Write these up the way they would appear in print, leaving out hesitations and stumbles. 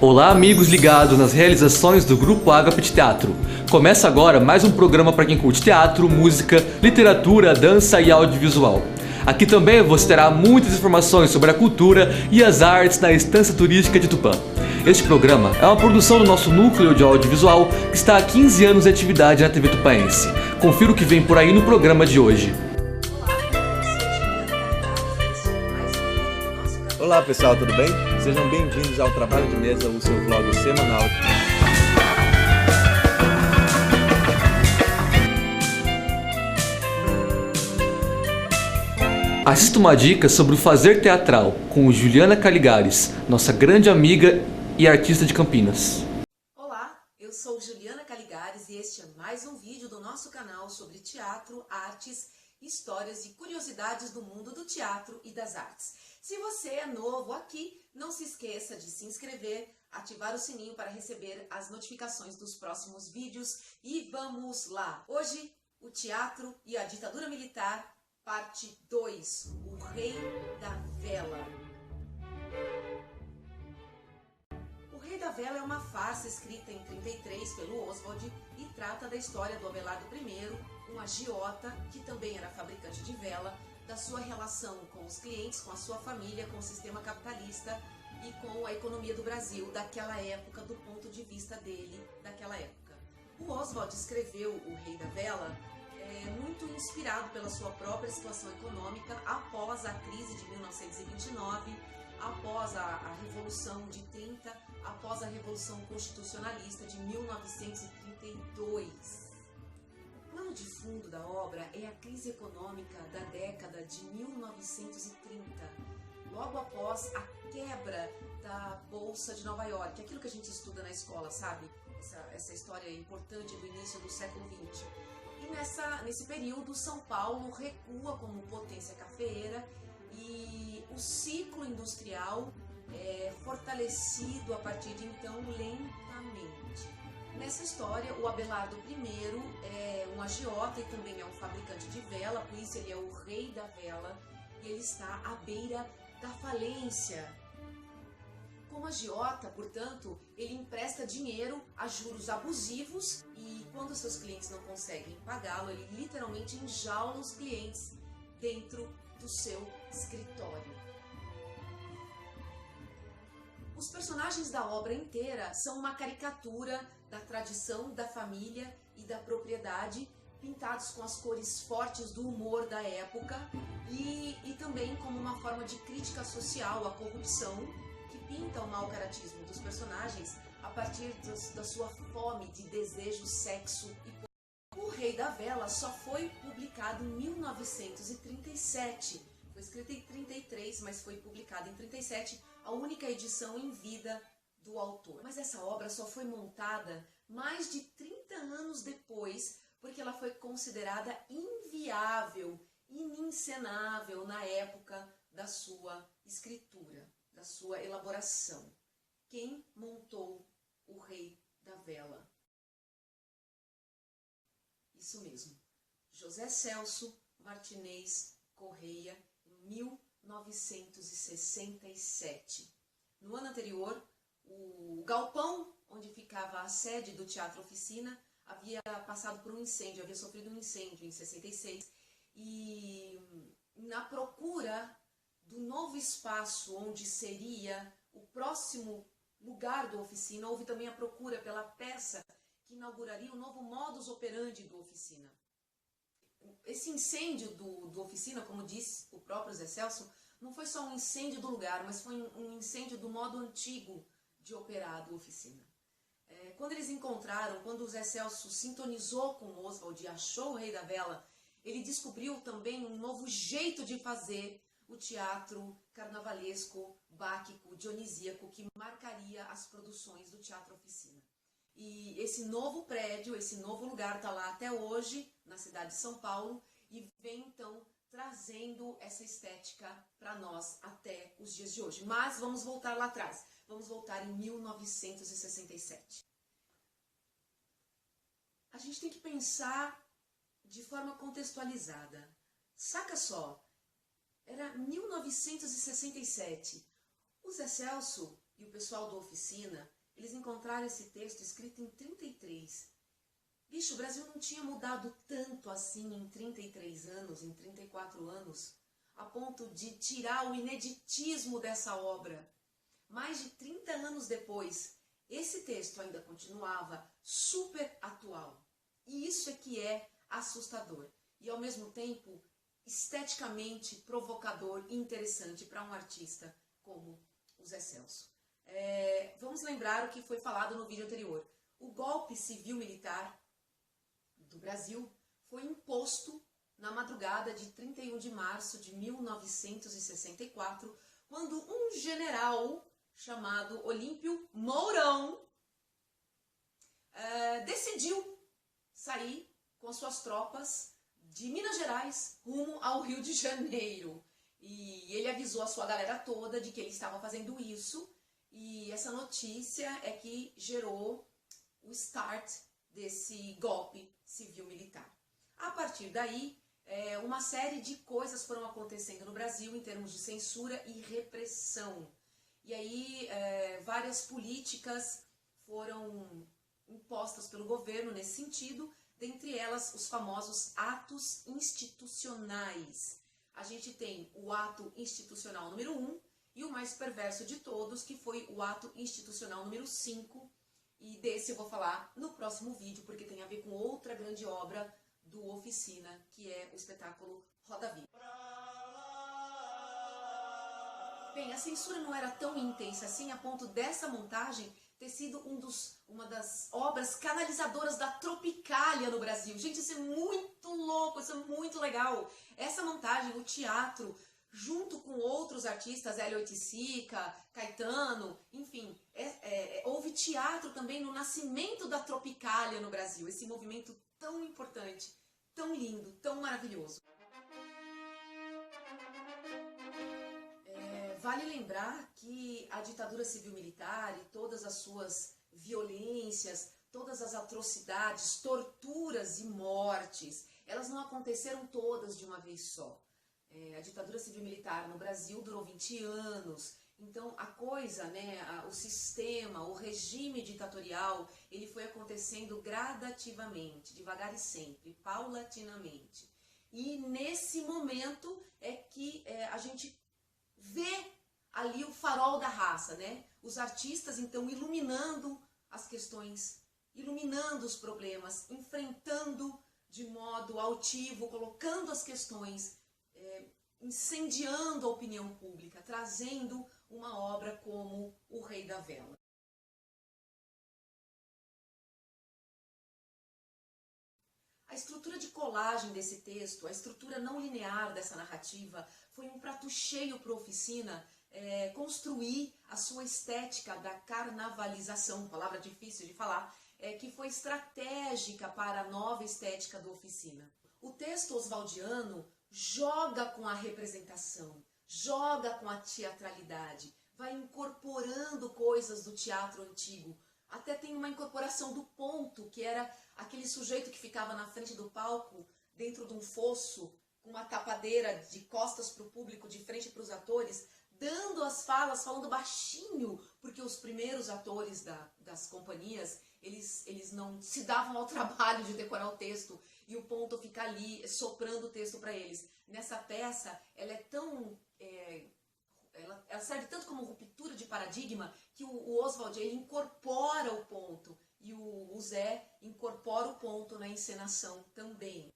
Olá, amigos ligados nas realizações do Grupo Agapit Teatro. Começa agora mais um programa para quem curte teatro, música, literatura, dança e audiovisual. Aqui também você terá muitas informações sobre a cultura e as artes na Estância Turística de Tupã. Este programa é uma produção do nosso núcleo de audiovisual que está há 15 anos de atividade na TV Tupaense. Confira o que vem por aí no programa de hoje. Olá pessoal, tudo bem? Sejam bem-vindos ao Trabalho de Mesa, o seu vlog semanal. Assista uma dica sobre o fazer teatral com Juliana Caligares, nossa grande amiga e artista de Campinas. Olá, eu sou Juliana Caligares e este é mais um vídeo do nosso canal sobre teatro, artes, histórias e curiosidades do mundo do teatro e das artes. Se você é novo aqui, não se esqueça de se inscrever, ativar o sininho para receber as notificações dos próximos vídeos e vamos lá! Hoje, o teatro e a ditadura militar, parte 2, o Rei da Vela. O Rei da Vela é uma farsa escrita em 33 pelo Oswald e trata da história do Abelardo I, um agiota que também era fabricante de vela, da sua relação com os clientes, com a sua família, com o sistema capitalista e com a economia do Brasil daquela época, do ponto de vista dele daquela época. O Oswald escreveu O Rei da Vela muito inspirado pela sua própria situação econômica após a crise de 1929, após a Revolução de 30, após a Revolução Constitucionalista de 1932. O plano de fundo da obra é a crise econômica da década de 1930, logo após a quebra da Bolsa de Nova York, aquilo que a gente estuda na escola, sabe? Essa história importante do início do século XX. E nesse período, São Paulo recua como potência cafeeira e o ciclo industrial é fortalecido a partir de então lentamente. Nessa história, o Abelardo I é um agiota e também é um fabricante de vela, por isso ele é o rei da vela e ele está à beira da falência. Como agiota, portanto, ele empresta dinheiro a juros abusivos e quando seus clientes não conseguem pagá-lo, ele literalmente enjaula os clientes dentro do seu escritório. Os personagens da obra inteira são uma caricatura da tradição, da família e da propriedade, pintados com as cores fortes do humor da época e também como uma forma de crítica social à corrupção, que pinta o mau caratismo dos personagens a partir da sua fome de desejo, sexo e poder. O Rei da Vela só foi publicado em 1937. Foi escrito em 33, mas foi publicado em 37, a única edição em vida do autor. Mas essa obra só foi montada mais de 30 anos depois, porque ela foi considerada inviável, inencenável na época da sua escritura, da sua elaboração. Quem montou o Rei da Vela? Isso mesmo, José Celso Martinez Correia, em 1967. No ano anterior, o galpão onde ficava a sede do Teatro Oficina havia passado por um incêndio, havia sofrido um incêndio em 66, e na procura do novo espaço onde seria o próximo lugar do Oficina, houve também a procura pela peça que inauguraria o novo modus operandi do Oficina. Esse incêndio do Oficina, como disse o próprio Zé Celso, não foi só um incêndio do lugar, mas foi um incêndio do modo antigo de operar do Oficina. Quando eles encontraram, quando o Zé Celso sintonizou com o Oswald e achou o Rei da Vela, ele descobriu também um novo jeito de fazer o teatro carnavalesco, báquico, dionisíaco, que marcaria as produções do Teatro Oficina. E esse novo prédio, esse novo lugar está lá até hoje, na cidade de São Paulo, e vem então trazendo essa estética para nós até os dias de hoje. Mas vamos voltar lá atrás, vamos voltar em 1967. A gente tem que pensar de forma contextualizada. Saca só, era 1967. O Zé Celso e o pessoal da Oficina, eles encontraram esse texto escrito em 33. Bicho, o Brasil não tinha mudado tanto assim em 33 anos, em 34 anos, a ponto de tirar o ineditismo dessa obra. Mais de 30 anos depois, esse texto ainda continuava super atual. E isso é que é assustador. E ao mesmo tempo, esteticamente provocador e interessante para um artista como o Zé Celso. Vamos lembrar o que foi falado no vídeo anterior. O golpe civil-militar do Brasil foi imposto na madrugada de 31 de março de 1964, quando um general chamado Olímpio Mourão decidiu sair com suas tropas de Minas Gerais rumo ao Rio de Janeiro. E ele avisou a sua galera toda de que ele estava fazendo isso, e essa notícia é que gerou o start desse golpe civil-militar. A partir daí, uma série de coisas foram acontecendo no Brasil em termos de censura e repressão. E aí, várias políticas foram impostas pelo governo nesse sentido, dentre elas os famosos atos institucionais. A gente tem o ato institucional número 1 e o mais perverso de todos, que foi o ato institucional número 5, e desse eu vou falar no próximo vídeo, porque tem a ver com outra grande obra do Oficina, que é o espetáculo Roda Viva. Bem, a censura não era tão intensa assim a ponto dessa montagem ter sido uma das obras canalizadoras da Tropicália no Brasil. Gente, isso é muito louco, isso é muito legal. Essa montagem, o teatro, junto com outros artistas, Hélio Oiticica, Caetano, enfim, houve teatro também no nascimento da Tropicália no Brasil, esse movimento tão importante, tão lindo, tão maravilhoso. Vale lembrar que a ditadura civil-militar e todas as suas violências, todas as atrocidades, torturas e mortes, elas não aconteceram todas de uma vez só. A ditadura civil-militar no Brasil durou 20 anos, então a coisa, o sistema, o regime ditatorial, ele foi acontecendo gradativamente, devagar e sempre, paulatinamente. E nesse momento é que a gente vê ali o farol da raça, Os artistas, então, iluminando as questões, iluminando os problemas, enfrentando de modo altivo, colocando as questões, incendiando a opinião pública, trazendo uma obra como O Rei da Vela. A estrutura de colagem desse texto, a estrutura não linear dessa narrativa, foi um prato cheio para a Oficina construir a sua estética da carnavalização, palavra difícil de falar, que foi estratégica para a nova estética da Oficina. O texto oswaldiano joga com a representação, joga com a teatralidade, vai incorporando coisas do teatro antigo. Até tem uma incorporação do ponto, que era aquele sujeito que ficava na frente do palco, dentro de um fosso, com uma tapadeira de costas para o público, de frente para os atores, dando as falas, falando baixinho, porque os primeiros atores das companhias, eles não se davam ao trabalho de decorar o texto, e o ponto fica ali, soprando o texto para eles. Nessa peça, ela é tão... Ela serve tanto como ruptura de paradigma que o Oswald ele incorpora o ponto e o Zé incorpora o ponto na encenação também.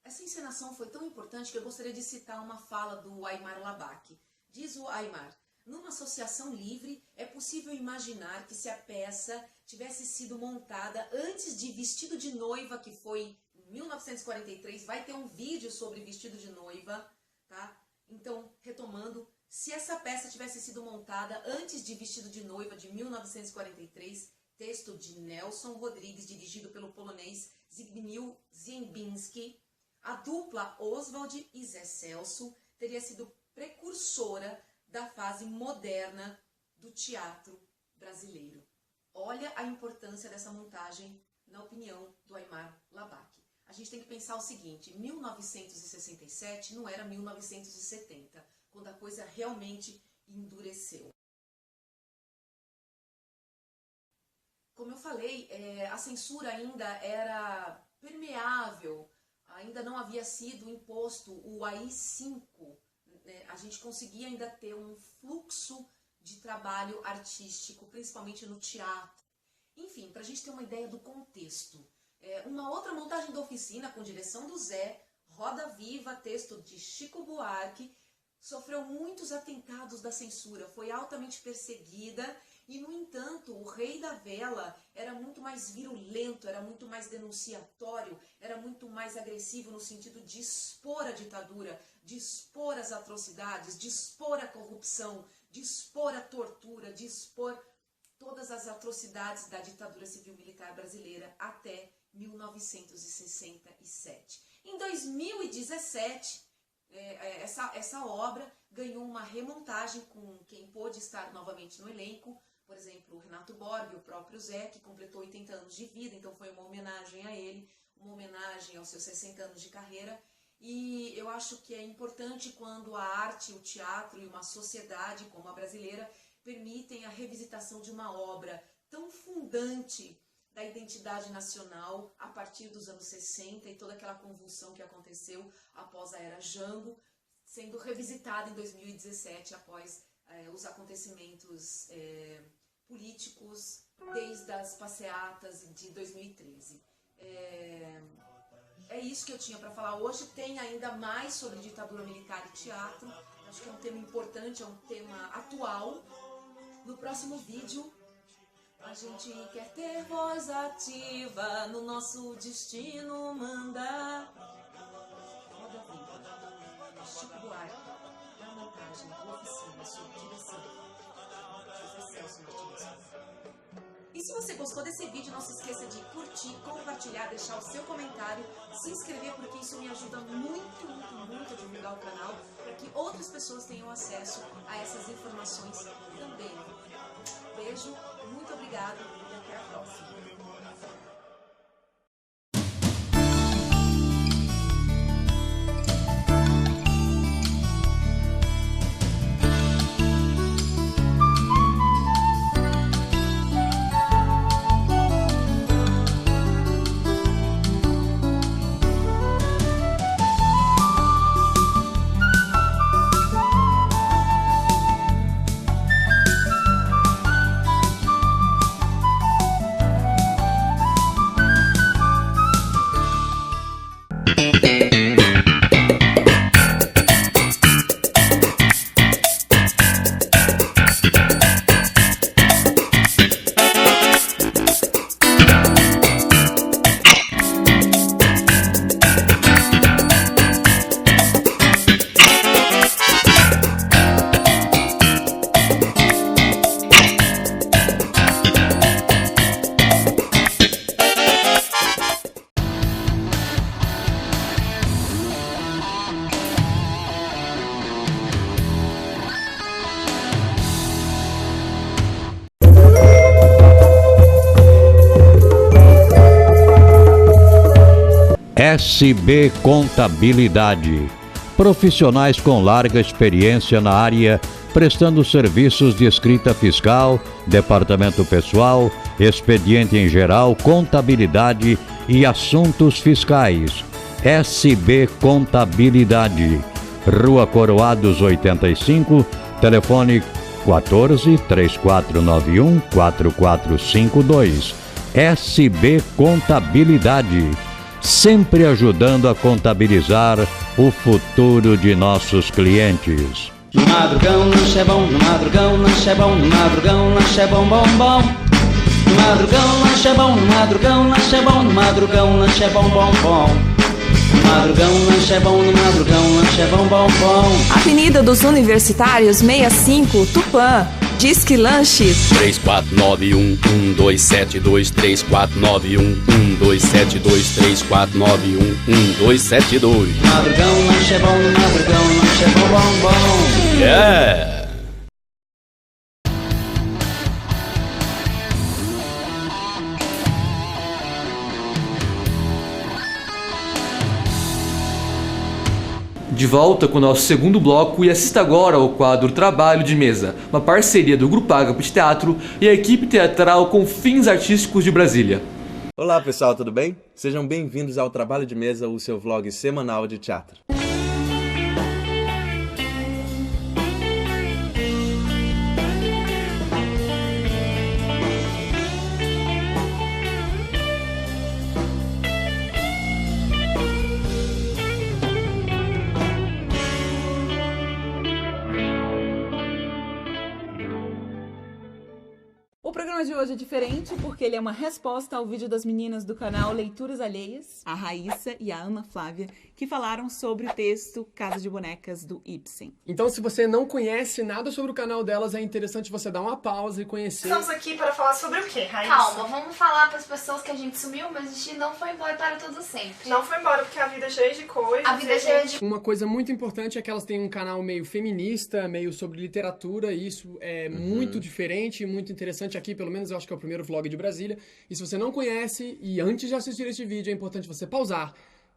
Essa encenação foi tão importante que eu gostaria de citar uma fala do Aimar Labaki. Diz o Aimar: numa associação livre é possível imaginar que se a peça tivesse sido montada antes de Vestido de Noiva, que foi em 1943, vai ter um vídeo sobre Vestido de Noiva, tá? Então, retomando, se essa peça tivesse sido montada antes de Vestido de Noiva, de 1943, texto de Nelson Rodrigues, dirigido pelo polonês Zbigniew Ziembinski, a dupla Oswald e Zé Celso teria sido precursora da fase moderna do teatro brasileiro. Olha a importância dessa montagem, na opinião do Aimar Labaki. A gente tem que pensar o seguinte: 1967 não era 1970, quando a coisa realmente endureceu. como eu falei, a censura ainda era permeável, ainda não havia sido imposto o AI-5, né? A gente conseguia ainda ter um fluxo de trabalho artístico, principalmente no teatro. Enfim, para a gente ter uma ideia do contexto. Uma outra montagem da oficina, com direção do Zé, Roda Viva, texto de Chico Buarque, sofreu muitos atentados da censura, foi altamente perseguida e, no entanto, o Rei da Vela era muito mais virulento, era muito mais denunciatório, era muito mais agressivo no sentido de expor a ditadura, de expor as atrocidades, de expor a corrupção, de expor a tortura, de expor todas as atrocidades da ditadura civil-militar brasileira até 1967. Em 2017, essa obra ganhou uma remontagem com quem pôde estar novamente no elenco, por exemplo, o Renato Borg, o próprio Zé, que completou 80 anos de vida, então foi uma homenagem a ele, uma homenagem aos seus 60 anos de carreira. E eu acho que é importante quando a arte, o teatro e uma sociedade como a brasileira permitem a revisitação de uma obra tão fundante da identidade nacional a partir dos anos 60 e toda aquela convulsão que aconteceu após a Era Jango, sendo revisitada em 2017 após os acontecimentos políticos desde as passeatas de 2013. É isso que eu tinha para falar hoje. Tem ainda mais sobre ditadura militar e teatro. Acho que é um tema importante, é um tema atual. No próximo vídeo, a gente quer ter voz ativa no nosso destino mandar. Roda Viva, Chico Buarque, na montagem, oficina, sob direção José Celso Martins. E se você gostou desse vídeo, não se esqueça de curtir, compartilhar, deixar o seu comentário, se inscrever, porque isso me ajuda muito, muito, muito a divulgar o canal, para que outras pessoas tenham acesso a essas informações também. Beijo, muito obrigado e até a próxima. SB Contabilidade. Profissionais com larga experiência na área, prestando serviços de escrita fiscal, departamento pessoal, expediente em geral, contabilidade e assuntos fiscais. SB Contabilidade. Rua Coroados 85, telefone 14 3491 4452. SB Contabilidade. Sempre ajudando a contabilizar o futuro de nossos clientes. No madrugão lanche é bom, no madrugão lanche é bom, no madrugão lanche é bom, bom, bom. No madrugão lanche é bom, no madrugão lanche é bom, no madrugão lanche é bom, bom, bom. No madrugão lanche é bom, no madrugão lanche é bom, bom, bom. Avenida dos Universitários 65, Tupã. Disque Lanches 3491-1272, 3491-1272, 3491-1272. Madrugão lanche é bom, no madrugão lanche é bom, bom, bom. Yeah! De volta com o nosso segundo bloco e assista agora ao quadro Trabalho de Mesa, uma parceria do Grupo Agapit Teatro e a equipe teatral com fins artísticos de Brasília. Olá pessoal, tudo bem? Sejam bem-vindos ao Trabalho de Mesa, o seu vlog semanal de teatro. O programa de hoje é diferente porque ele é uma resposta ao vídeo das meninas do canal Leituras Alheias, a Raíssa e a Ana Flávia, que falaram sobre o texto Casa de Bonecas do Ibsen. Então, se você não conhece nada sobre o canal delas, é interessante você dar uma pausa e conhecer. Estamos aqui para falar sobre o quê, Raíssa? Calma, vamos falar para as pessoas que a gente sumiu, mas a gente não foi embora para todo sempre. Não foi embora porque a vida é cheia de coisas. A vida é cheia de... Uma coisa muito importante é que elas têm um canal meio feminista, meio sobre literatura, e isso é muito diferente e muito interessante aqui, pelo menos eu acho que é o primeiro vlog de Brasília. E se você não conhece, e antes de assistir este vídeo, é importante você pausar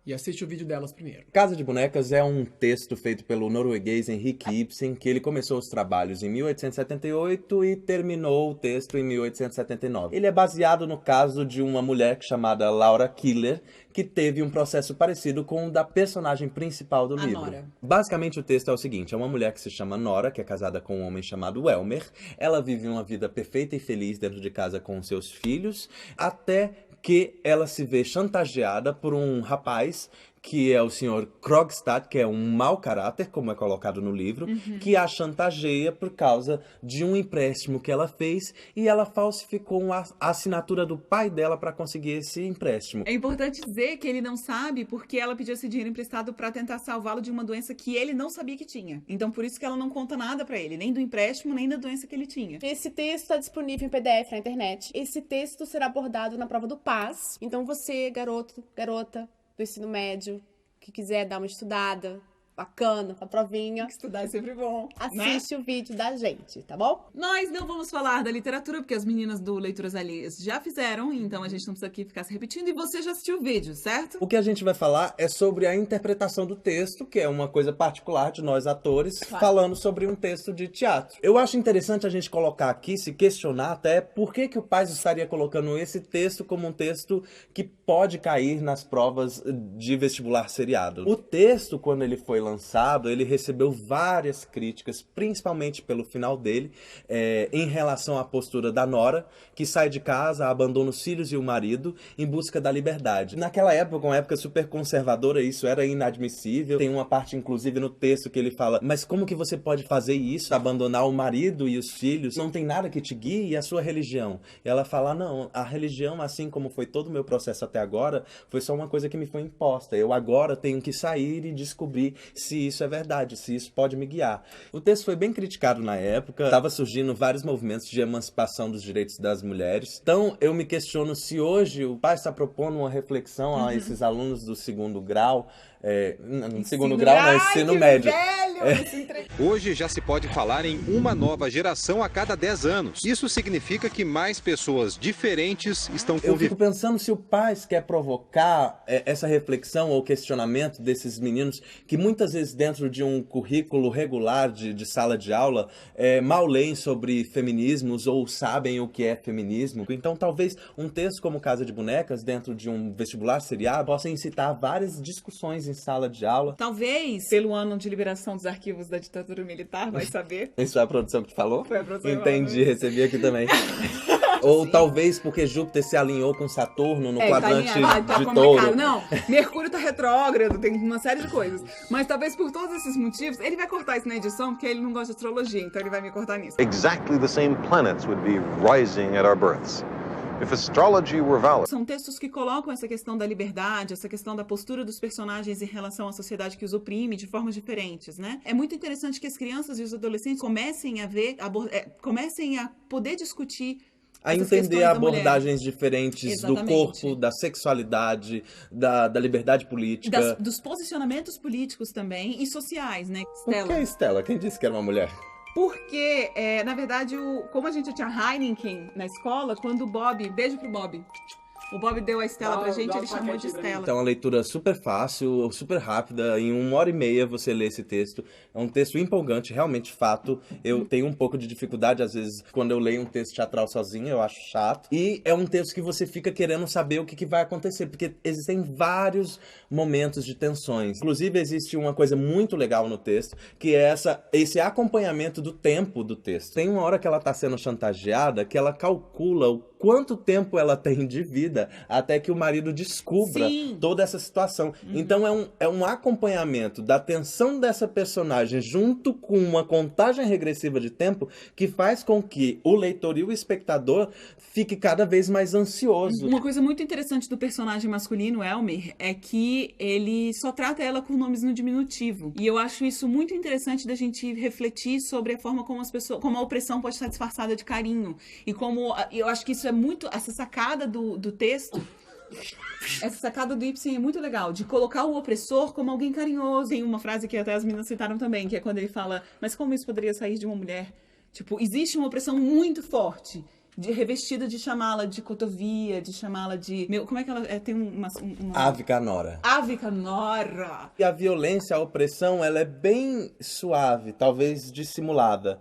e assiste o vídeo delas primeiro. Casa de Bonecas é um texto feito pelo norueguês Henrik Ibsen, que ele começou os trabalhos em 1878 e terminou o texto em 1879. Ele é baseado no caso de uma mulher chamada Laura Killer, que teve um processo parecido com o da personagem principal do livro. Nora. Basicamente o texto é o seguinte, é uma mulher que se chama Nora, que é casada com um homem chamado Elmer. Ela vive uma vida perfeita e feliz dentro de casa com seus filhos, até que ela se vê chantageada por um rapaz que é o senhor Krogstad, que é um mau caráter, como é colocado no livro, que a chantageia por causa de um empréstimo que ela fez e ela falsificou a assinatura do pai dela para conseguir esse empréstimo. É importante dizer que ele não sabe porque ela pediu esse dinheiro emprestado para tentar salvá-lo de uma doença que ele não sabia que tinha. Então, por isso que ela não conta nada para ele, nem do empréstimo, nem da doença que ele tinha. Esse texto está disponível em PDF na internet. Esse texto será abordado na prova do PAS. Então você, garoto, garota do ensino médio, que quiser dar uma estudada bacana, pra provinha, Estudar é sempre bom, assiste o vídeo da gente, tá bom? Nós não vamos falar da literatura, porque as meninas do Leituras Alheias já fizeram, então a gente não precisa aqui ficar se repetindo, e você já assistiu o vídeo, certo? O que a gente vai falar é sobre a interpretação do texto, que é uma coisa particular de nós atores, falando sobre um texto de teatro. Eu acho interessante a gente colocar aqui, se questionar até por que o Paz estaria colocando esse texto como um texto que pode cair nas provas de vestibular seriado. O texto, quando ele foi lançado, ele recebeu várias críticas, principalmente pelo final dele, em relação à postura da Nora, que sai de casa, abandona os filhos e o marido em busca da liberdade. Naquela época, uma época super conservadora, isso era inadmissível. Tem uma parte, inclusive, no texto que ele fala, mas como que você pode fazer isso? Abandonar o marido e os filhos? Não tem nada que te guie? E a sua religião? E ela fala, não, a religião, assim como foi todo o meu processo até agora, foi só uma coisa que me foi imposta. Eu agora tenho que sair e descobrir se isso é verdade, se isso pode me guiar. O texto foi bem criticado na época, estava surgindo vários movimentos de emancipação dos direitos das mulheres. Então, eu me questiono se hoje o pai está propondo uma reflexão a esses alunos do segundo grau, segundo grau, não, ensino médio. Hoje já se pode falar em uma nova geração a cada 10 anos. Isso significa que mais pessoas diferentes estão convivendo. Eu fico pensando se o Paz quer provocar essa reflexão ou questionamento desses meninos que muitas vezes dentro de um currículo regular de sala de aula mal leem sobre feminismos ou sabem o que é feminismo. Então talvez um texto como Casa de Bonecas dentro de um vestibular seriado possa incitar várias discussões em sala de aula. Talvez, pelo ano de liberação dos arquivos da ditadura militar, vai saber. Isso foi a produção que te falou? Foi a produção. Entendi, recebi aqui também. Ou talvez porque Júpiter se alinhou com Saturno no quadrante de Touro. Não, Mercúrio tá retrógrado, tem uma série de coisas. Mas talvez por todos esses motivos, ele vai cortar isso na edição, porque ele não gosta de astrologia, então ele vai me cortar nisso. Exactly the same planets would be rising at our births. If astrology were valid. São textos que colocam essa questão da liberdade, essa questão da postura dos personagens em relação à sociedade que os oprime de formas diferentes, né? É muito interessante que as crianças e os adolescentes comecem a poder discutir a entender abordagens diferentes do corpo, da sexualidade, da liberdade política. Dos posicionamentos políticos também e sociais, né? Por que Estela? Quem disse que era uma mulher? Porque, na verdade, como a gente tinha Heineken na escola, quando o Bob, beijo pro Bob, O Bob deu a Estela pra gente, ele chamou de Estela. Então é uma leitura super fácil, super rápida. Em 1h30 você lê esse texto. É um texto empolgante, realmente fato. Eu tenho um pouco de dificuldade, às vezes, quando eu leio um texto teatral sozinho, eu acho chato. E é um texto que você fica querendo saber o que vai acontecer, porque existem vários momentos de tensões. Inclusive, existe uma coisa muito legal no texto, que é esse acompanhamento do tempo do texto. Tem uma hora que ela tá sendo chantageada, que ela calcula o quanto tempo ela tem de vida até que o marido descubra toda essa situação. Então é um acompanhamento da tensão dessa personagem junto com uma contagem regressiva de tempo que faz com que o leitor e o espectador fique cada vez mais ansioso. Uma coisa muito interessante do personagem masculino, Elmer, é que ele só trata ela com nomes no diminutivo. E eu acho isso muito interessante da gente refletir sobre a forma como como a opressão pode estar disfarçada de carinho. E como eu acho que isso é muito, essa sacada do texto, essa sacada do Ibsen é muito legal, de colocar o opressor como alguém carinhoso. Tem uma frase que até as meninas citaram também, que é quando ele fala, mas como isso poderia sair de uma mulher? Tipo, existe uma opressão muito forte, revestida de chamá-la de cotovia, de chamá-la de... como é que ela... tem uma... Ave canora. Ave canora. E a violência, a opressão, ela é bem suave, talvez dissimulada.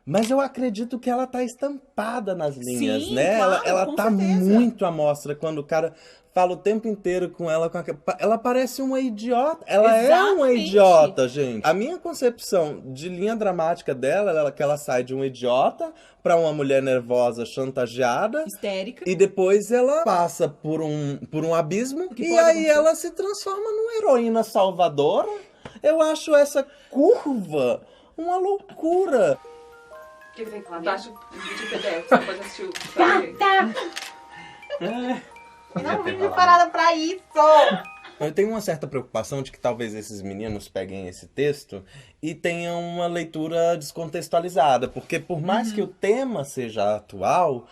Mas eu acredito que ela tá estampada nas linhas, né? Claro, ela tá certeza. muito à mostra quando o cara fala o tempo inteiro com ela. Ela parece uma idiota. Ela é uma idiota, gente. A minha concepção de linha dramática dela é que ela sai de um idiota pra uma mulher nervosa, chantageada. Histérica. E depois ela passa por um abismo. E aí ela se transforma numa heroína salvadora. Eu acho essa curva uma loucura. Que vem lá embaixo de PDF, você pode assistir o Não vim preparada pra isso! Eu tenho uma certa preocupação de que talvez esses meninos peguem esse texto e tenham uma leitura descontextualizada, porque por mais que o tema seja atual,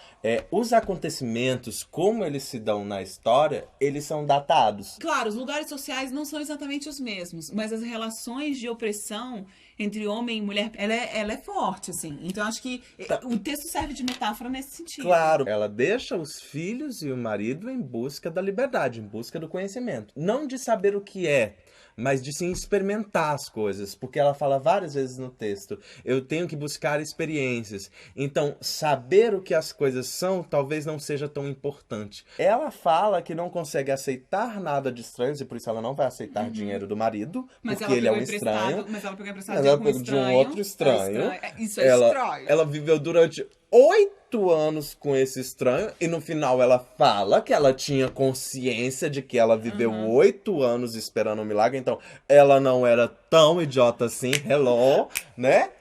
os acontecimentos, como eles se dão na história, eles são datados. Claro, os lugares sociais não são exatamente os mesmos, mas as relações de opressão entre homem e mulher, ela é forte, assim. Então, acho que o texto serve de metáfora nesse sentido. Claro, ela deixa os filhos e o marido em busca da liberdade, em busca do conhecimento. Não de saber o que é, mas de sim experimentar as coisas, porque ela fala várias vezes no texto, eu tenho que buscar experiências. Então, saber o que as coisas são talvez não seja tão importante. Ela fala que não consegue aceitar nada de estranhos, e por isso ela não vai aceitar dinheiro do marido, mas porque ele é um estranho. Mas ela pegou emprestado de um outro estranho. Isso é estranho. Ela viveu durante 8 anos com esse estranho, e no final ela fala que ela tinha consciência de que ela viveu 8 anos esperando um milagre, então ela não era tão idiota assim, hello, né?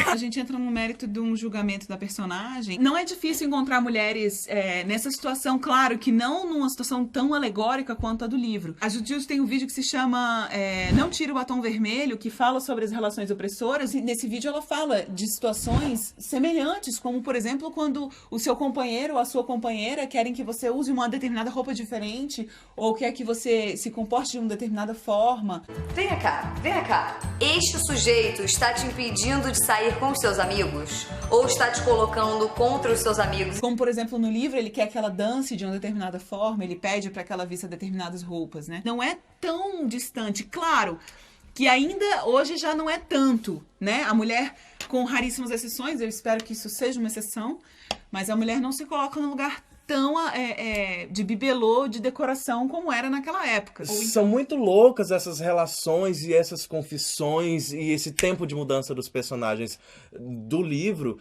A gente entra no mérito de um julgamento da personagem. Não é difícil encontrar mulheres nessa situação, claro que não numa situação tão alegórica quanto a do livro. A Judith tem um vídeo que se chama Não Tire o Batom Vermelho, que fala sobre as relações opressoras, e nesse vídeo ela fala de situações semelhantes, como por exemplo quando o seu companheiro ou a sua companheira querem que você use uma determinada roupa diferente, ou quer que você se comporte de uma determinada forma. Venha cá, venha cá. Este sujeito está te impedindo de sair com os seus amigos? Ou está te colocando contra os seus amigos? Como, por exemplo, no livro, ele quer que ela dance de uma determinada forma, ele pede para que ela vista determinadas roupas, né? Não é tão distante. Claro que ainda hoje já não é tanto, né? A mulher, com raríssimas exceções, eu espero que isso seja uma exceção, mas a mulher não se coloca no lugar tão de bibelô, de decoração, como era naquela época. São muito loucas essas relações e essas confissões e esse tempo de mudança dos personagens do livro.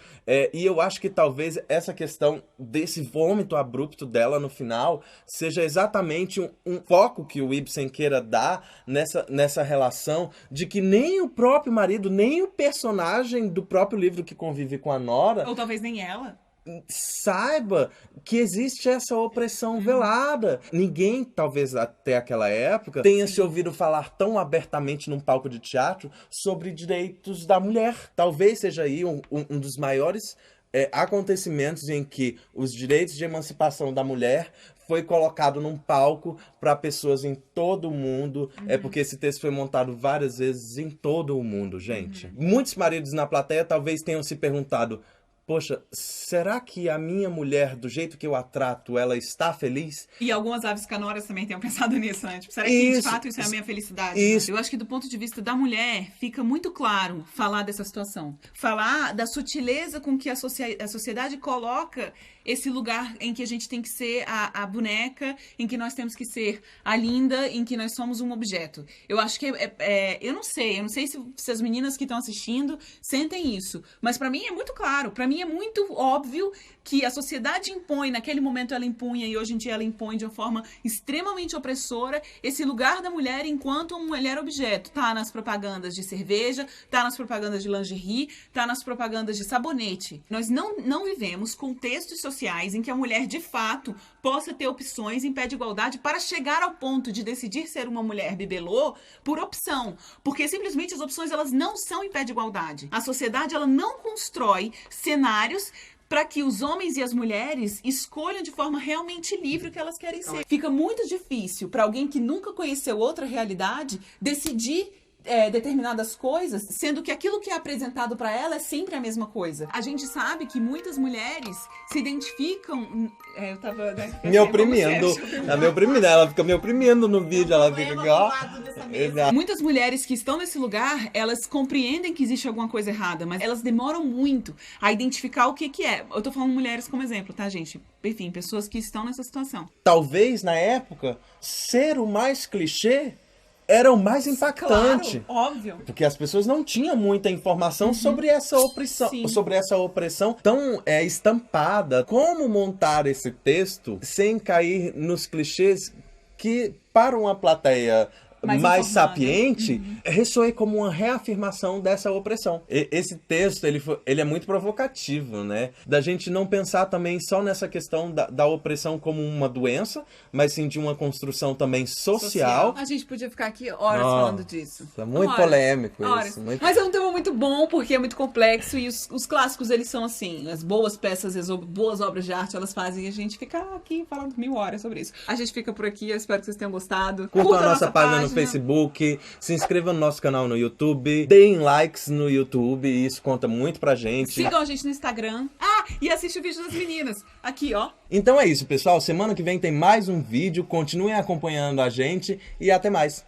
E eu acho que talvez essa questão desse vômito abrupto dela no final seja exatamente um foco que o Ibsen queira dar nessa relação de que nem o próprio marido, nem o personagem do próprio livro que convive com a Nora... Ou talvez nem ela... saiba que existe essa opressão velada. Ninguém, talvez até aquela época, tenha se ouvido falar tão abertamente num palco de teatro sobre direitos da mulher. Talvez seja aí um dos maiores acontecimentos em que os direitos de emancipação da mulher foi colocado num palco para pessoas em todo o mundo. Porque esse texto foi montado várias vezes em todo o mundo, gente. Muitos maridos na plateia talvez tenham se perguntado: poxa, será que a minha mulher, do jeito que eu a trato, ela está feliz? E algumas aves canoras também tenham pensado nisso, né? Tipo, será que de fato isso é a minha felicidade? Isso. Né? Eu acho que do ponto de vista da mulher, fica muito claro falar dessa situação. Falar da sutileza com que a sociedade coloca esse lugar em que a gente tem que ser a boneca, em que nós temos que ser a linda, em que nós somos um objeto. Eu acho que eu não sei se as meninas que estão assistindo sentem isso, mas pra mim é muito claro, pra mim é muito óbvio que a sociedade impõe, naquele momento ela impunha e hoje em dia ela impõe de uma forma extremamente opressora esse lugar da mulher enquanto uma mulher objeto. Tá nas propagandas de cerveja, tá nas propagandas de lingerie, tá nas propagandas de sabonete. Nós não vivemos contextos sociais em que a mulher de fato possa ter opções em pé de igualdade para chegar ao ponto de decidir ser uma mulher bibelô por opção, porque simplesmente as opções elas não são em pé de igualdade. A sociedade ela não constrói cenários para que os homens e as mulheres escolham de forma realmente livre o que elas querem ser. Fica muito difícil para alguém que nunca conheceu outra realidade decidir determinadas coisas, sendo que aquilo que é apresentado para ela é sempre a mesma coisa. A gente sabe que muitas mulheres se identificam... eu tava... Né, me oprimindo. Ela me oprimindo. Ela fica me oprimindo no vídeo. Ela fica igual... Muitas mulheres que estão nesse lugar, elas compreendem que existe alguma coisa errada, mas elas demoram muito a identificar o que é. Eu tô falando mulheres como exemplo, tá, gente? Enfim, pessoas que estão nessa situação. Talvez, na época, ser o mais clichê era o mais impactante. Claro, óbvio. Porque as pessoas não tinham muita informação sobre essa opressão tão estampada. Como montar esse texto sem cair nos clichês que, para uma plateia mais sapiente, ressoe como uma reafirmação dessa opressão. Esse texto, ele é muito provocativo, né? Da gente não pensar também só nessa questão da opressão como uma doença, mas sim de uma construção também social. A gente podia ficar aqui horas falando disso. É muito polêmico isso. Mas é um tema muito bom, porque é muito complexo, e os clássicos, eles são assim, as boas peças, as boas obras de arte, elas fazem a gente ficar aqui falando 1000 horas sobre isso. A gente fica por aqui, eu espero que vocês tenham gostado. Curtam a nossa página no Facebook, se inscreva no nosso canal no YouTube, deem likes no YouTube, isso conta muito pra gente. Sigam a gente no Instagram. E assiste o vídeo das meninas, aqui ó. Então é isso, pessoal, semana que vem tem mais um vídeo, continuem acompanhando a gente e até mais.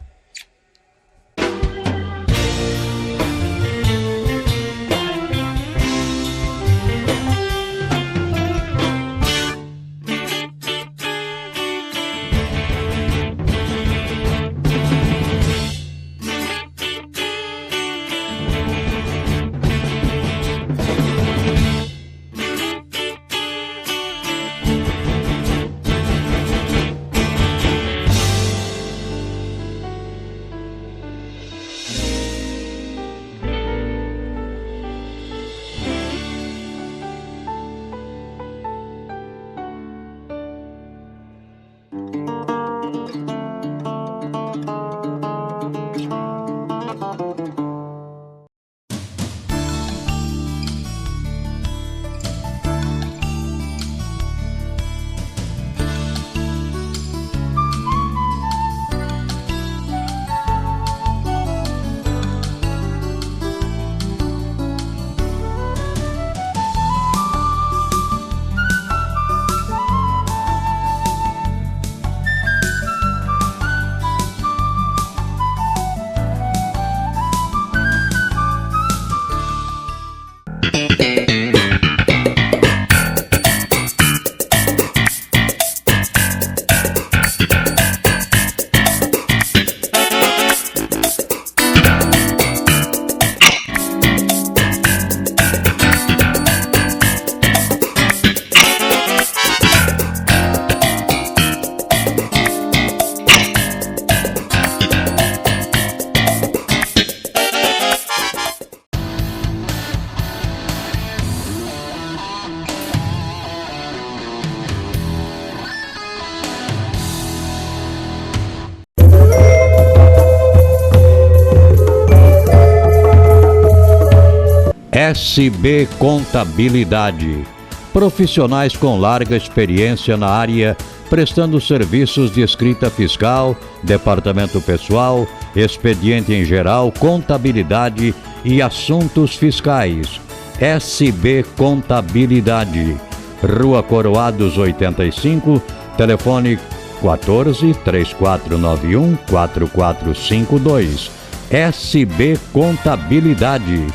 SB Contabilidade. Profissionais com larga experiência na área, prestando serviços de escrita fiscal, departamento pessoal, expediente em geral, contabilidade e assuntos fiscais. SB Contabilidade. Rua Coroados 85, telefone 14 3491 4452. SB Contabilidade,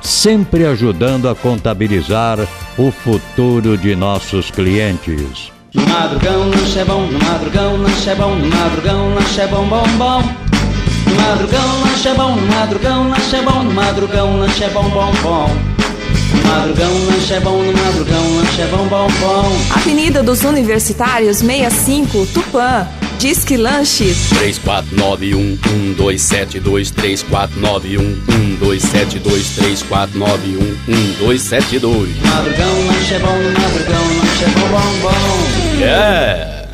sempre ajudando a contabilizar o futuro de nossos clientes. No madrugão, lanche é bom, no madrugão, lanche é bom, no madrugão, lanche é bom, bom, bom. No madrugão, lanche é bom, no madrugão, lanche é bom, no madrugão, lanche é bom, bom, bom. No madrugão, lanche é bom, no madrugão, lanche é bom, bom, bom. Avenida dos Universitários 65, Tupã. Disque Lanche 3491-1272, 3491-1272, 3491-1272. Madrugão, lanche é bom, no madrugão, lanche é bom, bom, bom. Yeah!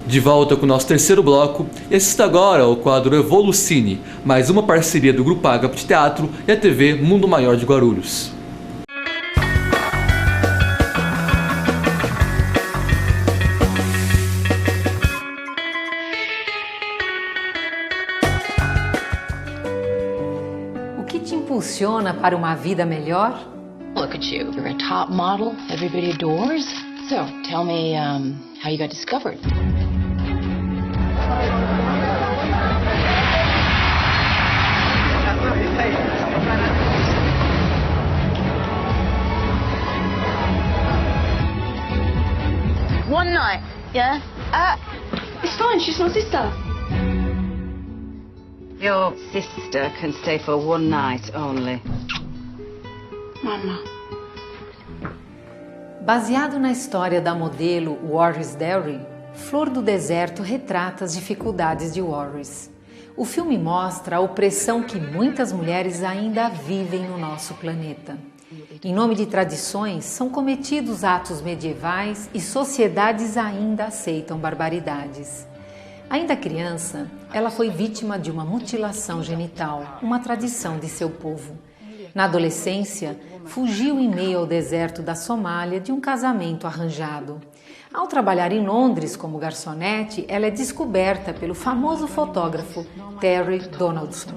De volta com o nosso terceiro bloco, e assista agora ao quadro Evolucine, mais uma parceria do Grupo Agape Teatro e a TV Mundo Maior de Guarulhos. O que te impulsiona para uma vida melhor? Look at you. You're a top model everybody adores. So, tell me how you got discovered. One night, yeah? It's fine, she's my sister. Your sister can stay for one night only. Mama. Baseado na história da modelo Waris Derry, Flor do Deserto retrata as dificuldades de Waris. O filme mostra a opressão que muitas mulheres ainda vivem no nosso planeta. Em nome de tradições, são cometidos atos medievais e sociedades ainda aceitam barbaridades. Ainda criança, ela foi vítima de uma mutilação genital, uma tradição de seu povo. Na adolescência, fugiu em meio ao deserto da Somália de um casamento arranjado. Ao trabalhar em Londres como garçonete, ela é descoberta pelo famoso fotógrafo Terry Donaldson.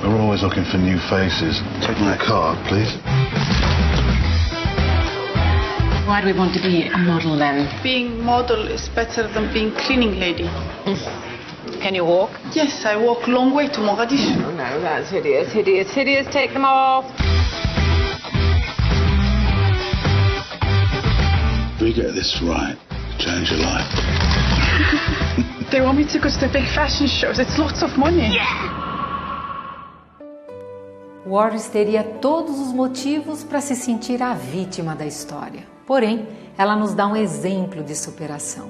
We're always looking for new faces. Take my card, please. Why do we want to be a model then? Being model is better than being cleaning lady. Can you walk? Yes, I walk long way to Mogadishu. Oh no, that's hideous, hideous, hideous. Take them off. If we get this right, change your life. They want me to go to the big fashion shows. It's lots of money. Yeah. Waris teria todos os motivos para se sentir a vítima da história. Porém, ela nos dá um exemplo de superação.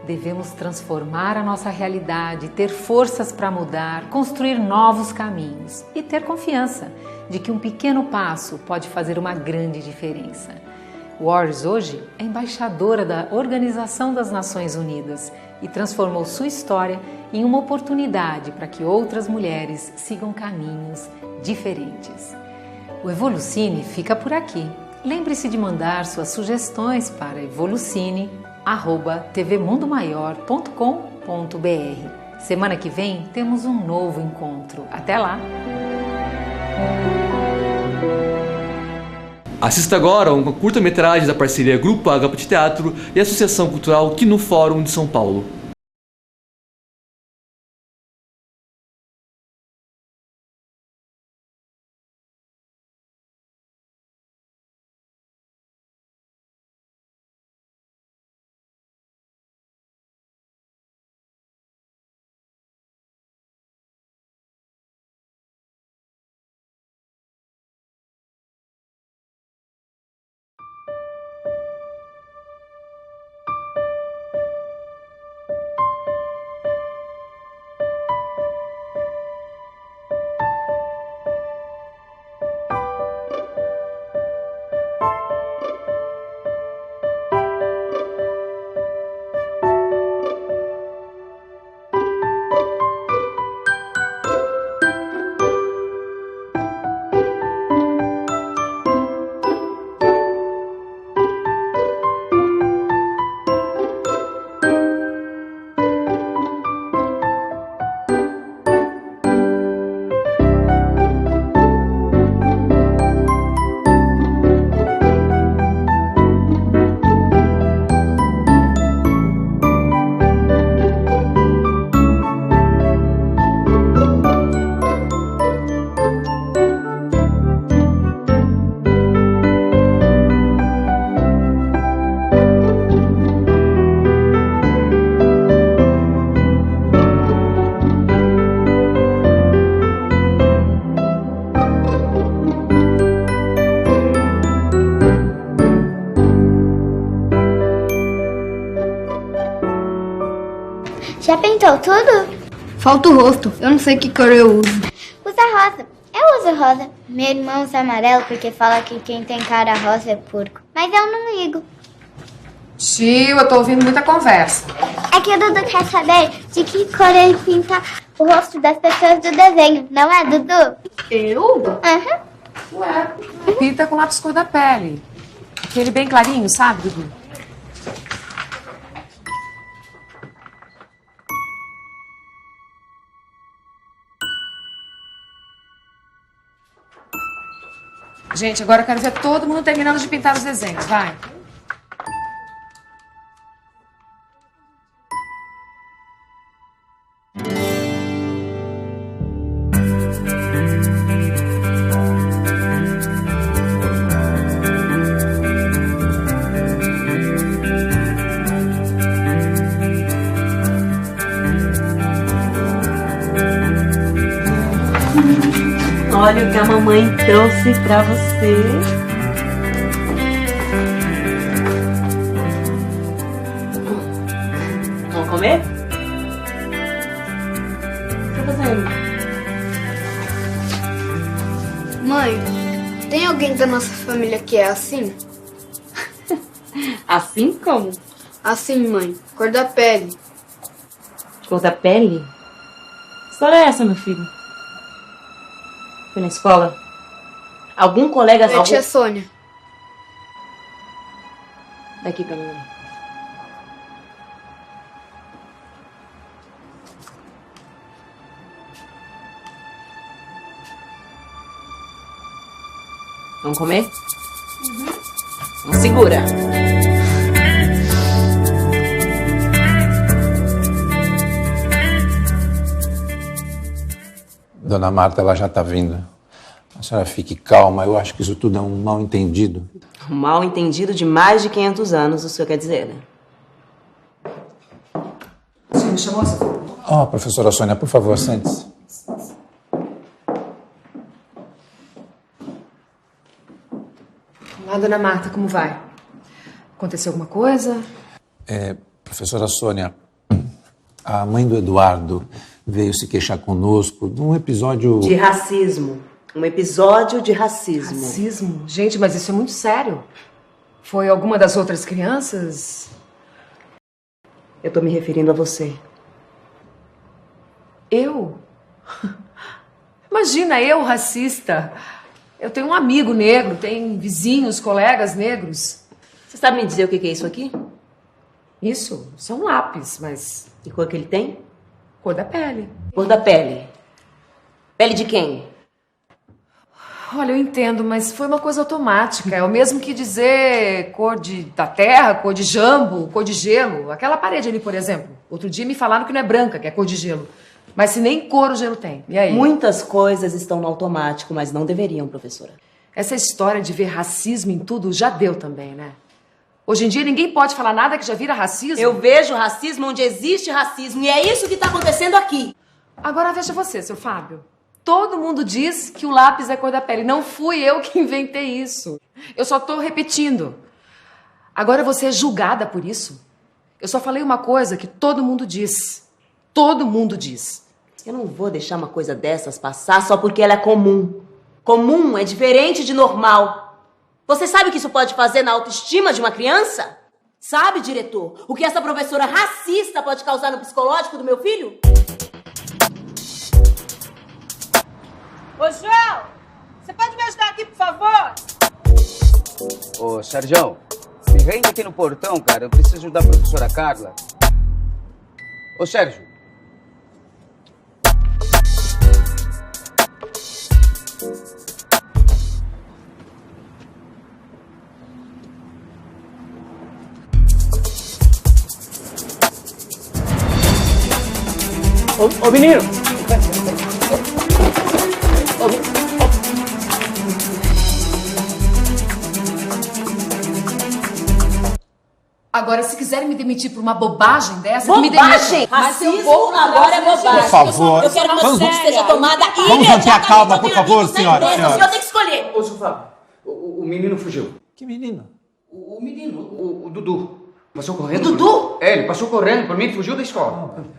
Devemos transformar a nossa realidade, ter forças para mudar, construir novos caminhos e ter confiança de que um pequeno passo pode fazer uma grande diferença. Waris hoje é embaixadora da Organização das Nações Unidas e transformou sua história em uma oportunidade para que outras mulheres sigam caminhos diferentes. O Evolucine fica por aqui. Lembre-se de mandar suas sugestões para evolucine@tvmundomaior.com.br. Semana que vem temos um novo encontro. Até lá! Assista agora uma curta-metragem da parceria Grupo Agape Teatro e Associação Cultural Quino Fórum de São Paulo. Já pintou tudo? Falta o rosto. Eu não sei que cor eu uso. Usa rosa. Eu uso rosa. Meu irmão usa amarelo porque fala que quem tem cara rosa é porco. Mas eu não ligo. Tio, eu tô ouvindo muita conversa. É que o Dudu quer saber de que cor ele pinta o rosto das pessoas do desenho. Não é, Dudu? Eu? Uhum. Ué, pinta com lápis cor da pele. Aquele bem clarinho, sabe, Dudu? Gente, agora eu quero ver todo mundo terminando de pintar os desenhos, vai. Olha o que a mamãe trouxe pra você. Vamos comer? O que tá fazendo? Mãe, tem alguém da nossa família que é assim? Assim como? Assim, mãe. Cor da pele. Cor da pele? Que história é essa, meu filho? Foi na escola? Algum colega... É a tia Sônia. Daqui pra mim. Vamos comer? Não segura. Dona Marta, ela já está vindo. A senhora fique calma, eu acho que isso tudo é um mal-entendido. Um mal-entendido de mais de 500 anos, o senhor quer dizer, né? O senhor me chamou? Oh, professora Sônia, por favor, sente-se. Olá, dona Marta, como vai? Aconteceu alguma coisa? Professora Sônia, a mãe do Eduardo veio se queixar conosco de um episódio... De racismo. Um episódio de racismo. Racismo? Gente, mas isso é muito sério. Foi alguma das outras crianças? Eu tô me referindo a você. Eu? Imagina, eu racista. Eu tenho um amigo negro, tenho vizinhos, colegas negros. Você sabe me dizer o que é isso aqui? Isso é um lápis, mas... Que cor que ele tem? Cor da pele. Cor da pele. Pele de quem? Olha, eu entendo, mas foi uma coisa automática. É o mesmo que dizer cor da terra, cor de jambo, cor de gelo. Aquela parede ali, por exemplo. Outro dia me falaram que não é branca, que é cor de gelo. Mas se nem cor o gelo tem. E aí? Muitas coisas estão no automático, mas não deveriam, professora. Essa história de ver racismo em tudo já deu também, né? Hoje em dia ninguém pode falar nada que já vira racismo. Eu vejo racismo onde existe racismo e é isso que está acontecendo aqui. Agora veja você, seu Fábio. Todo mundo diz que o lápis é cor da pele. Não fui eu que inventei isso. Eu só tô repetindo. Agora você é julgada por isso. Eu só falei uma coisa que todo mundo diz. Todo mundo diz. Eu não vou deixar uma coisa dessas passar só porque ela é comum. Comum é diferente de normal. Você sabe o que isso pode fazer na autoestima de uma criança? Sabe, diretor, o que essa professora racista pode causar no psicológico do meu filho? Ô, João, você pode me ajudar aqui, por favor? Ô, Sérgio, me rende aqui no portão, cara. Eu preciso da professora Carla. Ô, Sérgio. Ô, menino! Agora, se quiserem me demitir por uma bobagem dessa, Bobagem? me demitem. Mas eu vou agora é bobagem. Por favor. Eu quero que uma decisão seja tomada Vamos manter a calma, por favor, senhora. O senhor tem que escolher. Ô, Sofá, o menino fugiu. Que menino? O menino, o Dudu. Passou correndo. O Dudu? Ele passou correndo por mim e fugiu da escola. Meu Deus.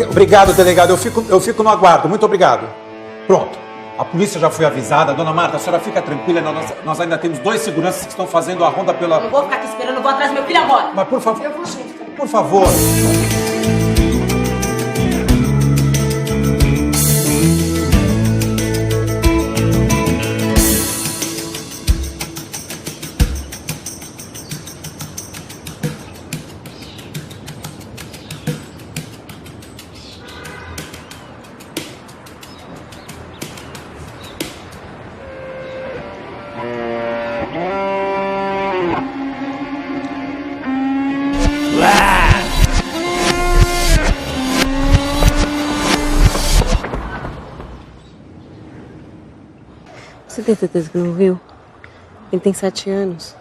Obrigado, delegado. Eu fico no aguardo. Muito obrigado. Pronto. A polícia já foi avisada. Dona Marta, a senhora fica tranquila. Nós ainda temos 2 seguranças que estão fazendo a ronda pela... Eu não vou ficar aqui esperando. Eu vou atrás do meu filho agora. Mas por favor... Eu vou junto. Por favor. Você tem certeza que não viu? Ele tem 7 anos.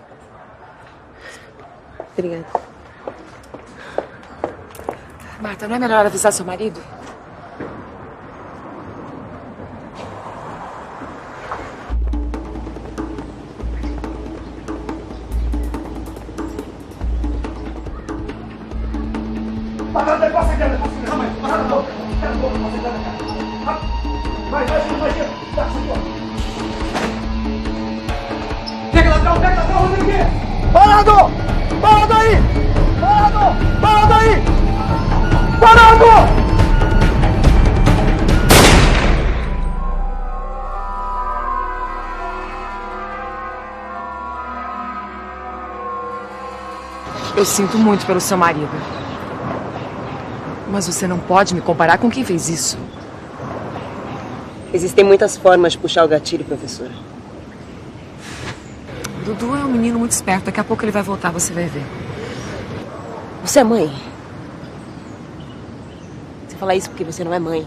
Obrigada. Marta, não é melhor avisar seu marido? Pega ladrão, Rodrigues! Parado! Parado aí! Parado! Parado aí! Parado! Eu sinto muito pelo seu marido. Mas você não pode me comparar com quem fez isso. Existem muitas formas de puxar o gatilho, professora. Dudu é um menino muito esperto. Daqui a pouco ele vai voltar, você vai ver. Você é mãe? Você fala isso porque você não é mãe.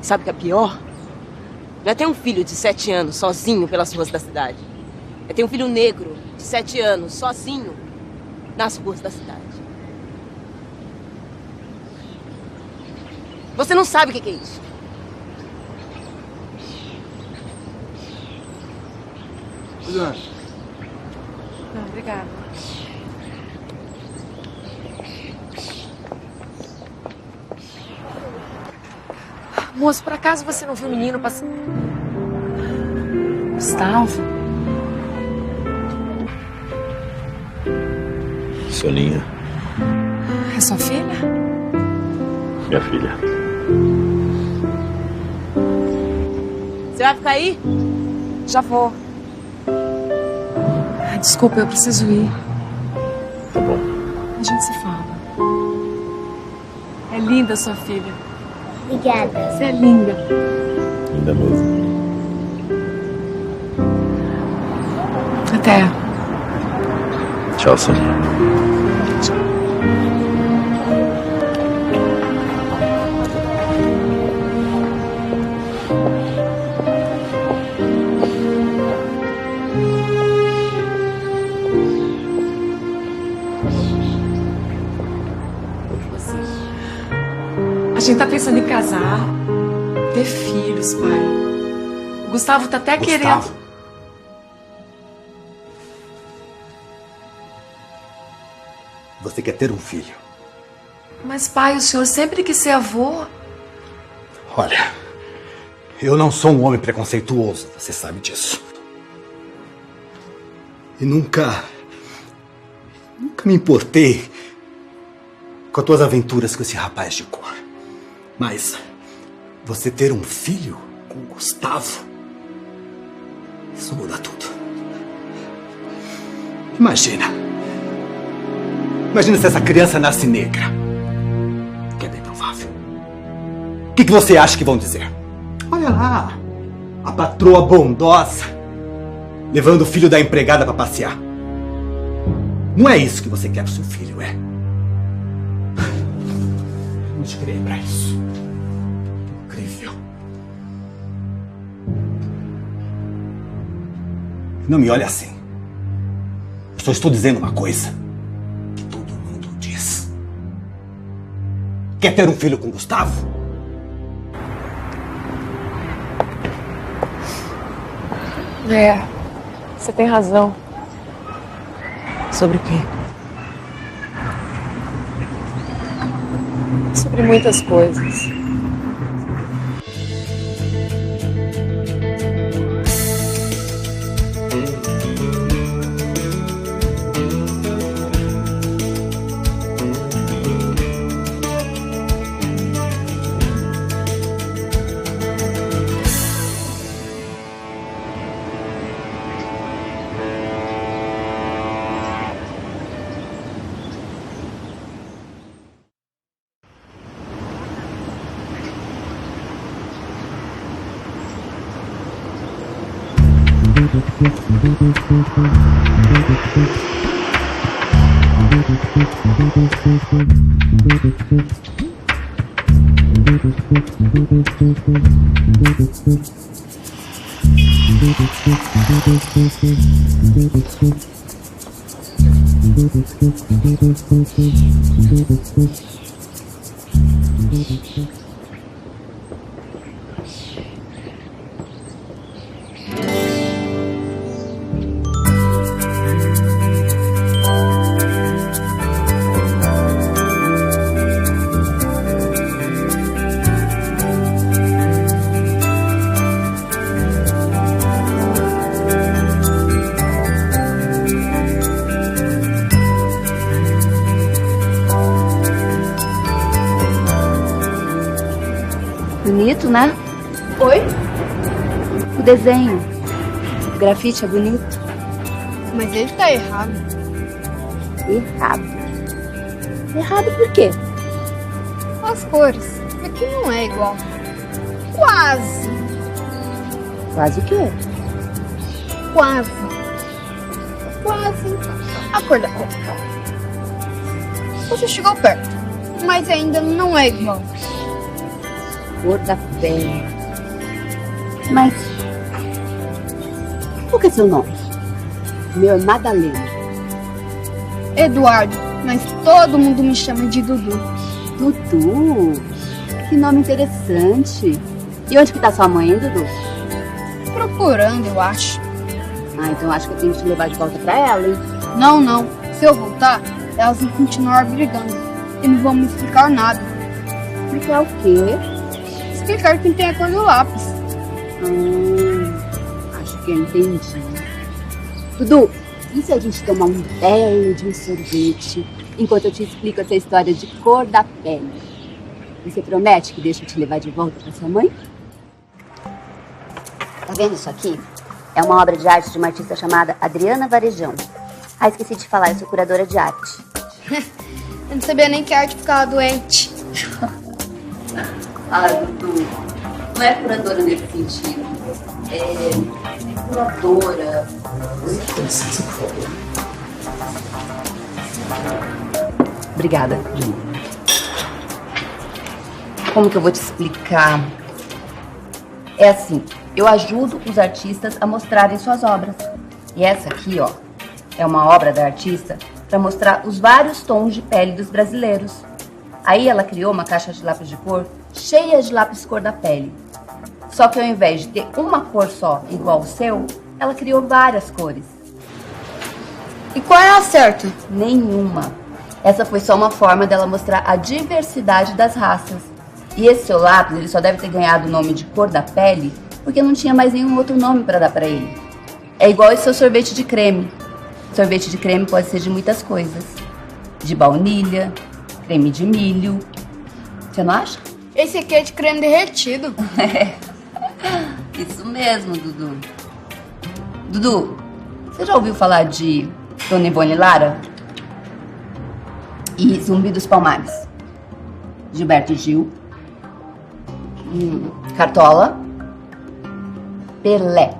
Sabe o que é pior? Não é ter um filho de 7 anos sozinho pelas ruas da cidade. É ter um filho negro de 7 anos sozinho nas ruas da cidade. Você não sabe o que é isso. Não, obrigada. Moço, por acaso você não viu o menino passando? Gustavo? Soninha, É sua filha? minha filha. Você vai ficar aí? Já vou. Desculpa, eu preciso ir. Tá bom. A gente se fala. É linda sua filha. Obrigada. Você é linda. Linda mesmo. Até. Tchau, Soninha. A gente tá pensando em casar, ter filhos, pai. O Gustavo tá até querendo. Você quer ter um filho? Mas, pai, o senhor sempre quis ser avô. Olha, eu não sou um homem preconceituoso, você sabe disso. E nunca me importei com as tuas aventuras com esse rapaz de cor. Mas você ter um filho com o Gustavo, isso muda tudo. Imagina se essa criança nasce negra. Que é bem provável. O que você acha que vão dizer? Olha lá, a patroa bondosa levando o filho da empregada para passear. Não é isso que você quer pro seu filho, é? Não te criei pra isso. Incrível. Não me olhe assim. Eu só estou dizendo uma coisa que todo mundo diz. Quer ter um filho com Gustavo? É, você tem razão. Sobre o quê? Sobre muitas coisas. Bonito, né? Oi? O desenho. O grafite é bonito. Mas ele tá errado. Errado? Errado por quê? As cores. Aqui não é igual. Quase. Quase o quê? Quase. Quase a cor da cor. Você chegou perto, mas ainda não é igual. Cor da pele. Mas qual que é seu nome? Meu é Madalena. Eduardo, mas todo mundo me chama de Dudu. Dudu? Que nome interessante. E onde que tá sua mãe, hein, Dudu? Procurando, eu acho. Ah, então acho que eu tenho que te levar de volta pra ela, hein? Não, não. Se eu voltar, elas vão continuar brigando. E não vão me explicar nada. Explicar o quê? Explicar quem tem a cor do lápis. Acho que eu entendi. Dudu, e se a gente tomar um belo de um sorvete enquanto eu te explico essa história de cor da pele? Você promete que deixa eu te levar de volta pra sua mãe? Tá vendo isso aqui? É uma obra de arte de uma artista chamada Adriana Varejão. Ah, esqueci de falar, eu sou curadora de arte. Eu não sabia nem que a arte ficava doente. Ah, Dudu, não é curadora nesse sentido. É curadora. Com licença, por favor. Obrigada. Como que eu vou te explicar? É assim, eu ajudo os artistas a mostrarem suas obras. E essa aqui, ó, é uma obra da artista para mostrar os vários tons de pele dos brasileiros. Aí ela criou uma caixa de lápis de cor cheia de lápis cor da pele. Só que ao invés de ter uma cor só, igual o seu, ela criou várias cores. E qual é a certa? Nenhuma. Essa foi só uma forma dela mostrar a diversidade das raças. E esse seu lápis, ele só deve ter ganhado o nome de cor da pele porque não tinha mais nenhum outro nome para dar para ele. É igual esse seu sorvete de creme. Sorvete de creme pode ser de muitas coisas. De baunilha, creme de milho. Você não acha? Esse aqui é de creme derretido. É. Isso mesmo, Dudu. Dudu, você já ouviu falar de Dona Ivone Lara? E Zumbi dos Palmares? Gilberto Gil. Cartola. Pelé.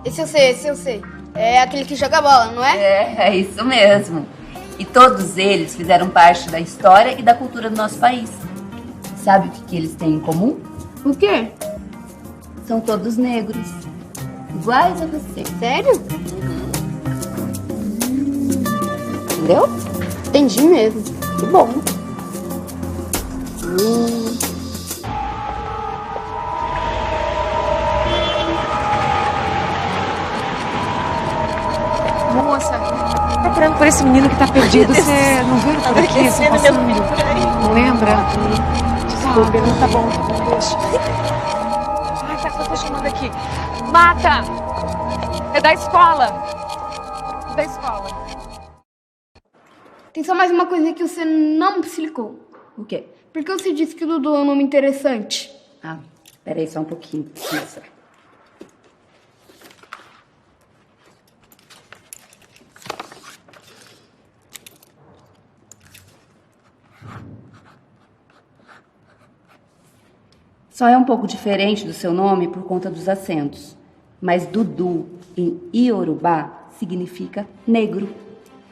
Esse eu sei. É aquele que joga bola, não é? É isso mesmo. E todos eles fizeram parte da história e da cultura do nosso país. Sabe o que eles têm em comum? O quê? São todos negros. Iguais a você. Sério? Entendeu? Entendi mesmo. Que bom. Moça, procurando por esse menino que tá perdido. Você não viu ele por aqui? Você não lembra? Desculpa, não tá bom, deixa. Ai, tá, tô chamando aqui. Mata! É da escola. É da escola. Tem só mais uma coisa que você não me explicou. O quê? Por que você disse que o Dudu é um nome interessante? Ah, peraí só um pouquinho. Isso. Só é um pouco diferente do seu nome por conta dos acentos. Mas Dudu, em Iorubá, significa negro.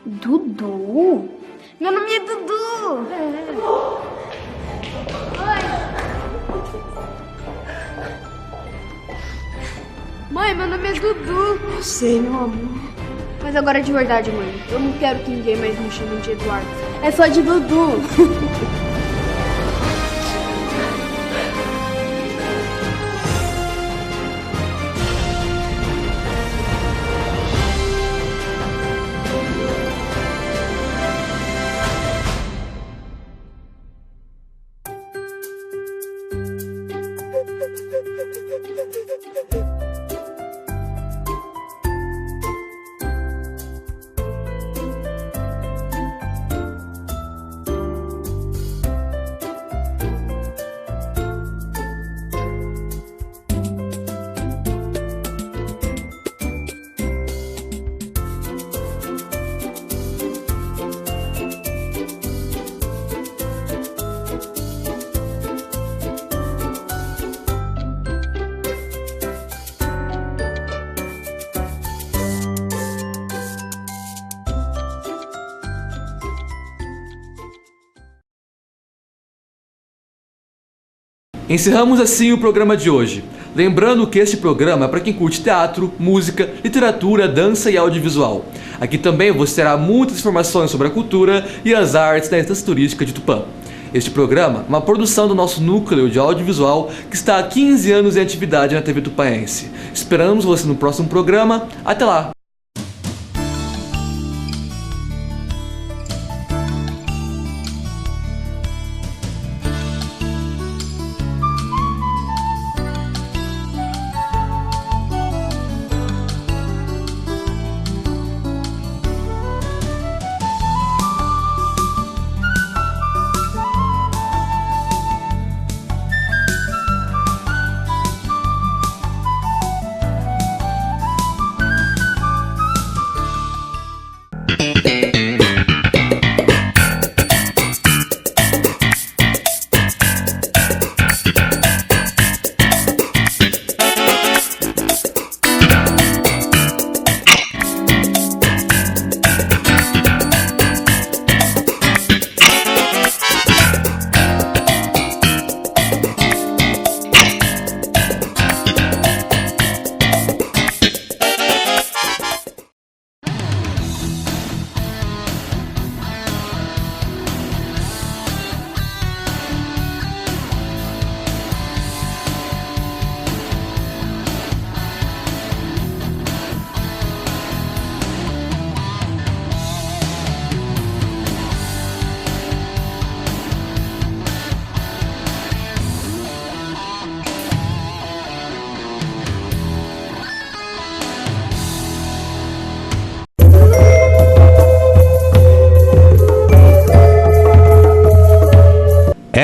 Dudu? Meu nome é Dudu! Mãe, meu nome é Dudu. Eu sei, meu amor. Mas agora de verdade, mãe. Eu não quero que ninguém mais me chame de Eduardo. É só de Dudu. Encerramos assim o programa de hoje. Lembrando que este programa é para quem curte teatro, música, literatura, dança e audiovisual. Aqui também você terá muitas informações sobre a cultura e as artes da Estância Turística de Tupã. Este programa é uma produção do nosso núcleo de audiovisual que está há 15 anos em atividade na TV Tupaense. Esperamos você no próximo programa. Até lá!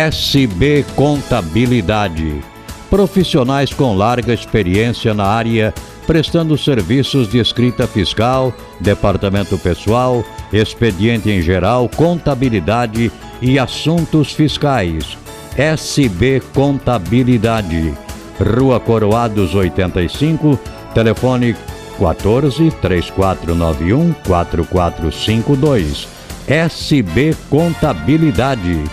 SB Contabilidade. Profissionais com larga experiência na área, prestando serviços de escrita fiscal, departamento pessoal, expediente em geral, contabilidade e assuntos fiscais. SB Contabilidade. Rua Coroados 85, telefone 14 3491 4452. SB Contabilidade.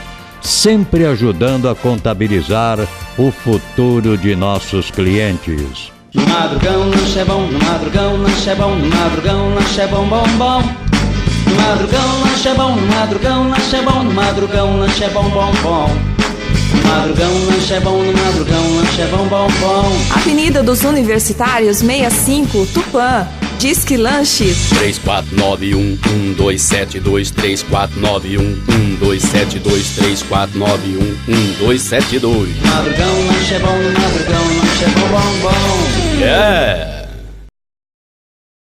Sempre ajudando a contabilizar o futuro de nossos clientes. No madrugão, lanche é bom, no madrugão, lanche é bom, no madrugão, lanche é bom, bom, bom. No No madrugão, lanche é bom, no madrugão, lanche é bom, no madrugão, lanche é bom, bom, bom. No madrugão, lanche é bom, no madrugão, lanche é bom, bom, bom. Avenida dos Universitários 65, Tupã. Disque Lanche 3491-1272 3491-1272 3491-1272. Madrugão, lanche é bom, no madrugão, lanche é bom, bom, bom. Yeah!